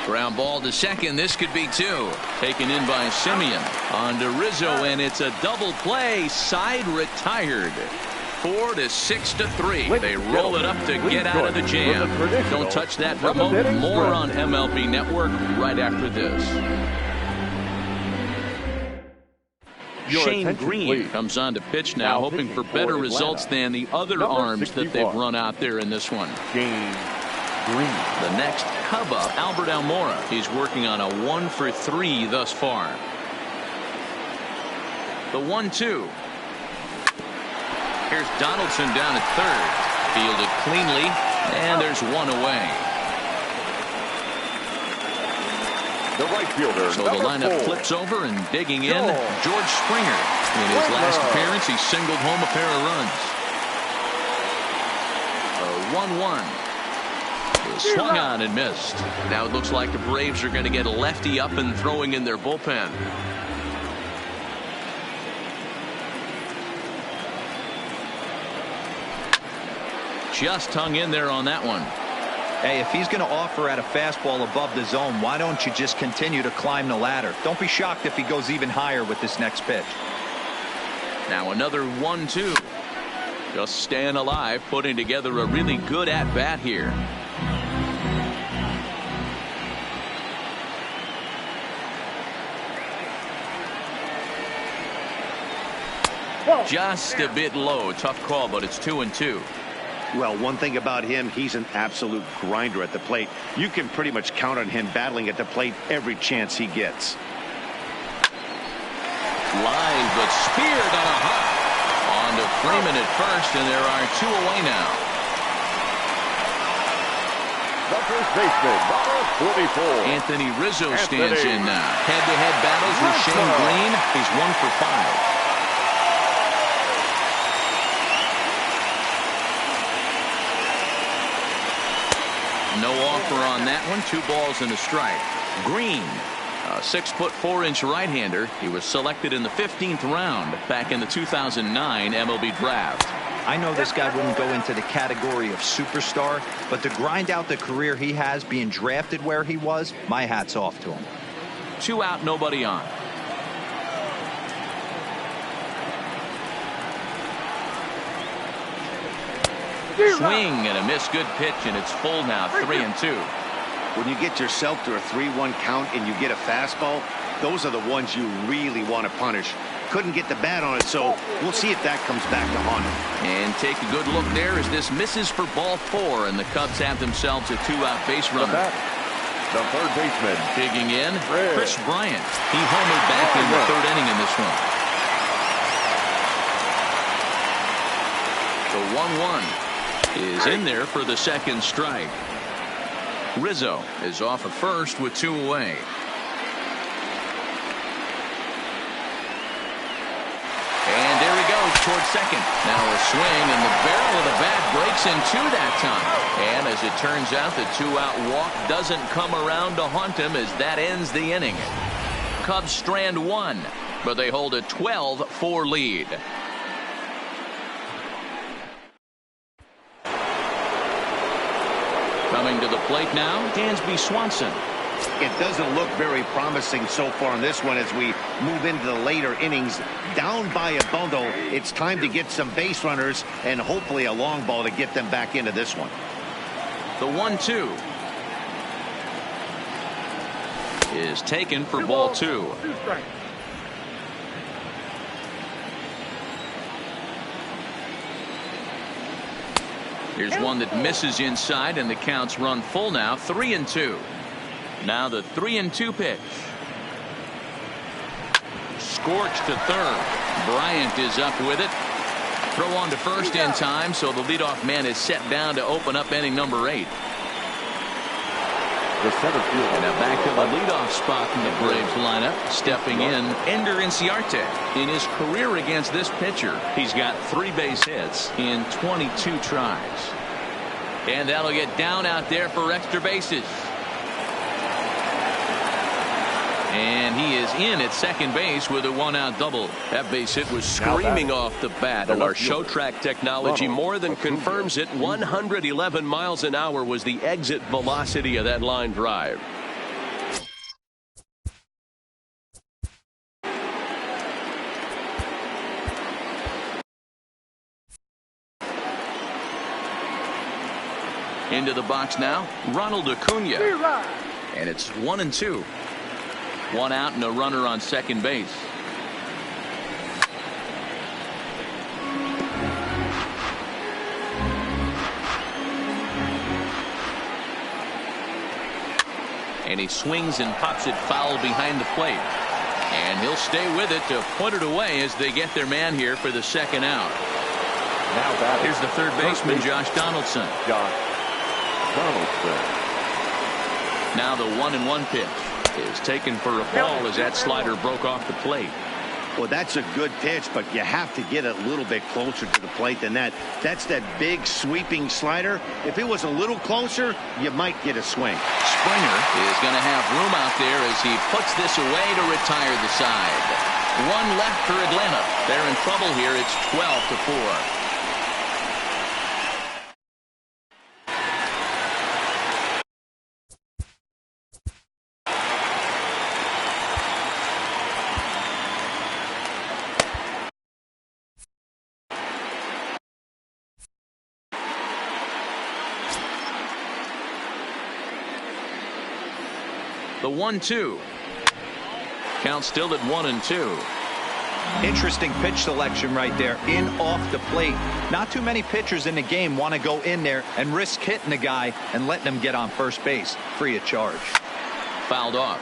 Ground ball to second. This could be 2. Taken in by Semien. On to Rizzo, and it's a double play. Side retired. 4-6-3. They roll it up to get out of the jam. Don't touch that remote. More on MLB Network right after this. Shane Green comes on to pitch now, hoping for better results than the other arms that they've run out there in this one. Shane Green. The next Cub up, Albert Almora. He's working on a 1 for 3 thus far. The 1-2. Here's Donaldson down at third. Fielded cleanly, and there's 1 away. The right fielder, so the lineup 4. Flips over, and digging in, George Springer. In his last appearance, he singled home a pair of runs. A 1-1. Swung on and missed. Now it looks like the Braves are going to get a lefty up and throwing in their bullpen. Just hung in there on that one. Hey, if he's going to offer at a fastball above the zone, why don't you just continue to climb the ladder? Don't be shocked if he goes even higher with this next pitch. Now another 1-2. Just staying alive, putting together a really good at-bat here. Just a bit low. Tough call, but it's 2-2. Well, one thing about him, he's an absolute grinder at the plate. You can pretty much count on him battling at the plate every chance he gets. Line, but speared on a hop. On to Freeman at first, and there are 2 away now. The first baseman, number 44. Anthony Rizzo stands in now. Head-to-head battles with Shane Green. He's 1 for 5. No offer on that one. 2 balls and a strike. Green, a 6'4" right-hander. He was selected in the 15th round back in the 2009 MLB draft. I know this guy wouldn't go into the category of superstar, but to grind out the career he has being drafted where he was, my hat's off to him. 2 out, nobody on. Swing and a miss. Good pitch, and it's full now. 3-2. When you get yourself to a 3-1 count and you get a fastball, those are the ones you really want to punish. Couldn't get the bat on it, so we'll see if that comes back to haunt him. And take a good look there as this misses for ball 4, and the Cubs have themselves a 2-out base runner. The third baseman. Digging in, Chris Bryant. He homered back in the 3rd inning in this one. The 1-1 is in there for the 2nd strike. Rizzo is off at first with 2 away. And there he goes towards second. Now a swing, and the barrel of the bat breaks in 2 that time. And as it turns out, the 2-out walk doesn't come around to haunt him as that ends the inning. Cubs strand 1, but they hold a 12-4 lead. Coming to the plate now, Dansby Swanson. It doesn't look very promising so far in this one as we move into the later innings. Down by a bundle, it's time to get some base runners and hopefully a long ball to get them back into this one. The 1-2 is taken for ball 2. Here's one that misses inside, and the counts run full now. 3-2. Now the 3-2 pitch. Scorched to third. Bryant is up with it. Throw on to first in time, so the leadoff man is set down to open up inning number 8. The center fielder. And now back to the leadoff spot in the Braves lineup. Stepping in, Ender Inciarte. In his career against this pitcher, he's got 3 base hits in 22 tries. And that'll get down out there for extra bases. And he is in at second base with a 1-out double. That base hit was screaming off the bat, and our show track technology more than confirms it. 111 miles an hour was the exit velocity of that line drive. Into the box now, Ronald Acuna. And it's 1-2. 1 out and a runner on second base. And he swings and pops it foul behind the plate. And he'll stay with it to put it away as they get their man here for the 2nd out. Now here's the 3rd baseman, Josh Donaldson. Now the 1-1 pitch is taken for a ball as that slider broke off the plate. Well, that's a good pitch, but you have to get a little bit closer to the plate than that. That's that big sweeping slider. If it was a little closer, you might get a swing. Springer is going to have room out there as he puts this away to retire the side. One left for Atlanta. They're in trouble here. It's 12-4. The 1-2. Count still at 1-2. Interesting pitch selection right there. In off the plate. Not too many pitchers in the game want to go in there and risk hitting the guy and letting him get on first base free of charge. Fouled off.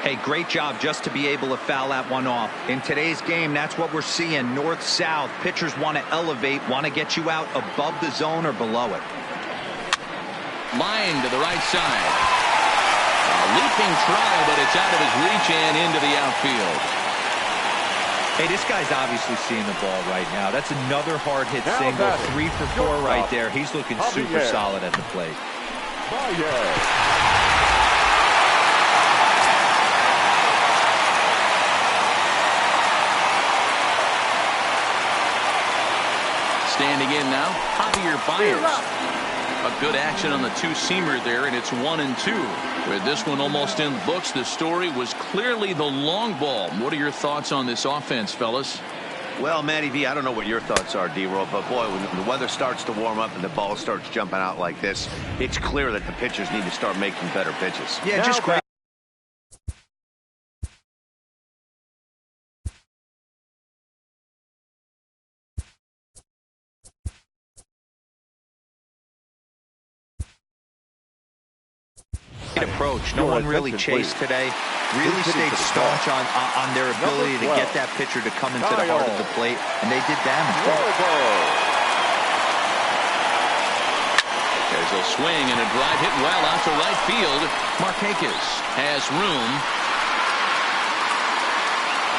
Hey, great job just to be able to foul that one off. In today's game, that's what we're seeing. North-south. Pitchers want to elevate, want to get you out above the zone or below it. Line to the right side. A leaping try, but it's out of his reach and into the outfield. Hey, this guy's obviously seeing the ball right now. That's another hard hit single. 3 for 4 right there. He's looking super solid at the plate. Standing in now, Javier Baez. A good action on the two-seamer there, and it's 1-2. With this one almost in the books, the story was clearly the long ball. What are your thoughts on this offense, fellas? Well, Matty V, I don't know what your thoughts are, D-Roll, but boy, when the weather starts to warm up and the ball starts jumping out like this, it's clear that the pitchers need to start making better pitches. Yeah, just great. Approach. No one really chased today. Really stayed staunch on their ability to get that pitcher to come into the heart of the plate, and they did damage. There's a swing and a drive hit well out to right field. Markakis has room,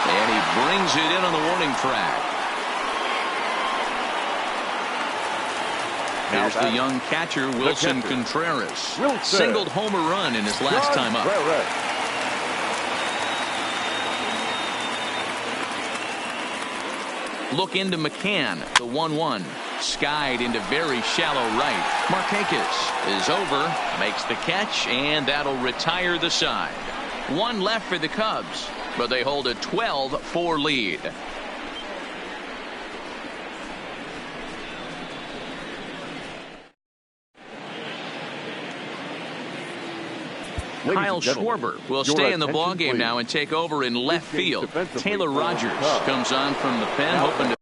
and he brings it in on the warning track. Here's the young catcher, Wilson Contreras. Singled home a run in his last time up. Look into McCann, the 1-1. Skied into very shallow right. Markakis is over, makes the catch, and that'll retire the side. One left for the Cubs, but they hold a 12-4 lead. Kyle Schwarber will stay in the ballgame now and take over in left field. Taylor Rogers comes on from the pen, hoping to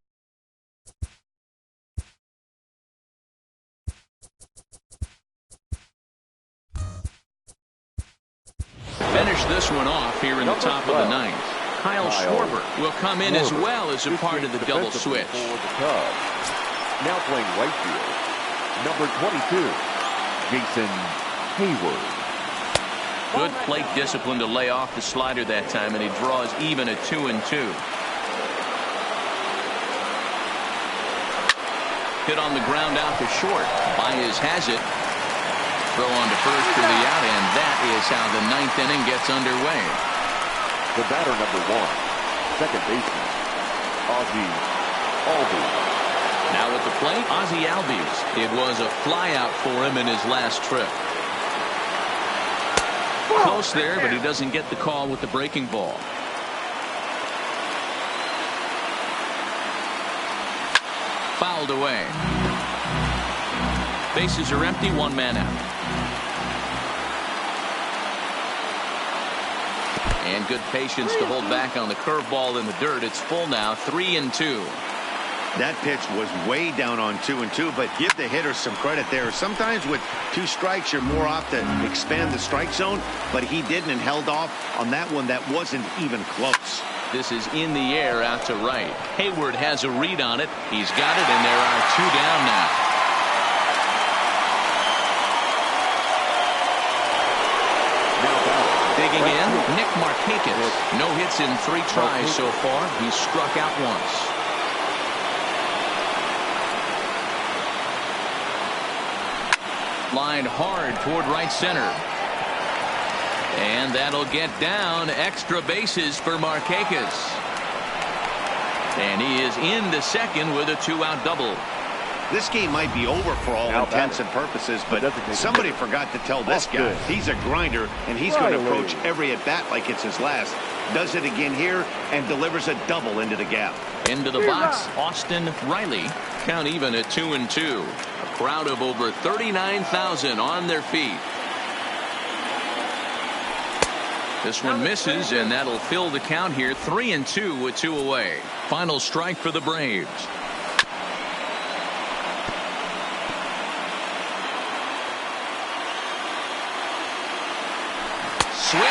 finish this one off here in the top of the ninth. Kyle Schwarber will come in as well as a part of the double switch. Now playing right field, number 22, Jason Hayward. Good plate discipline to lay off the slider that time, and he draws even at 2-2. Hit on the ground out to short. Baez has it. Throw on to first for the out, and that is how the ninth inning gets underway. The batter, number 1, second baseman, Ozzie Albies. Now at the plate, Ozzie Albies. It was a flyout for him in his last trip. Close there, but he doesn't get the call with the breaking ball. Fouled away. Bases are empty, one man out. And good patience to hold back on the curveball in the dirt. It's full now, 3-2. That pitch was way down on 2-2, but give the hitter some credit there. Sometimes with 2 strikes, you're more off to expand the strike zone, but he didn't and held off on that one that wasn't even close. This is in the air out to right. Hayward has a read on it. He's got it, and there are 2 down now. Now back, digging in, Nick Markakis. No hits in 3 tries so far. He's struck out once. Lined hard toward right center. And that'll get down. Extra bases for Markakis. And he is into second with a 2-out double. This game might be over for all intents and purposes, but somebody forgot to tell this guy he's a grinder, and he's going to approach every at-bat like it's his last. Does it again here and delivers a double into the gap. Into the box, Austin Riley. Count even at 2-2. A crowd of over 39,000 on their feet. This one misses, and that'll fill the count here. 3-2 with 2 away. Final strike for the Braves. Swing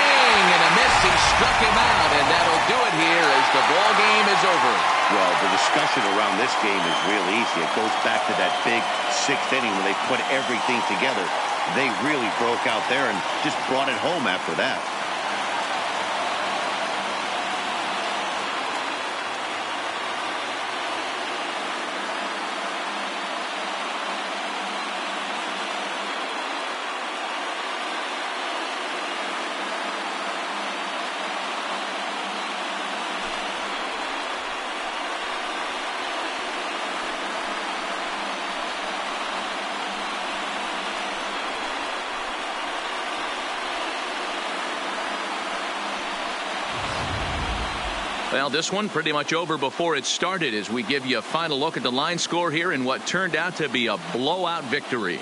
and a miss. He struck him out, and that'll do it here as the ball game is over. Well, the discussion around this game is real easy. It goes back to that big 6th inning when they put everything together. They really broke out there and just brought it home after that. Well, this one pretty much over before it started as we give you a final look at the line score here in what turned out to be a blowout victory.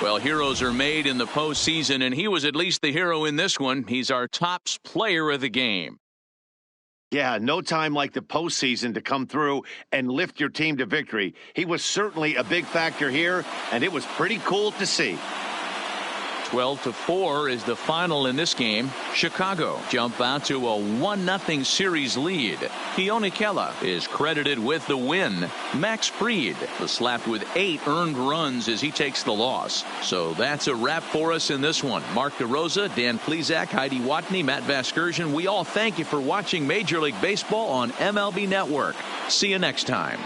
Well, heroes are made in the postseason, and he was at least the hero in this one. He's our top player of the game. Yeah, no time like the postseason to come through and lift your team to victory. He was certainly a big factor here, and it was pretty cool to see. 12-4 is the final in this game. Chicago jump out to a 1-0 series lead. Keone Kela is credited with the win. Max Fried was slapped with 8 earned runs as he takes the loss. So that's a wrap for us in this one. Mark DeRosa, Dan Plesac, Heidi Watney, Matt Vasgersian. We all thank you for watching Major League Baseball on MLB Network. See you next time.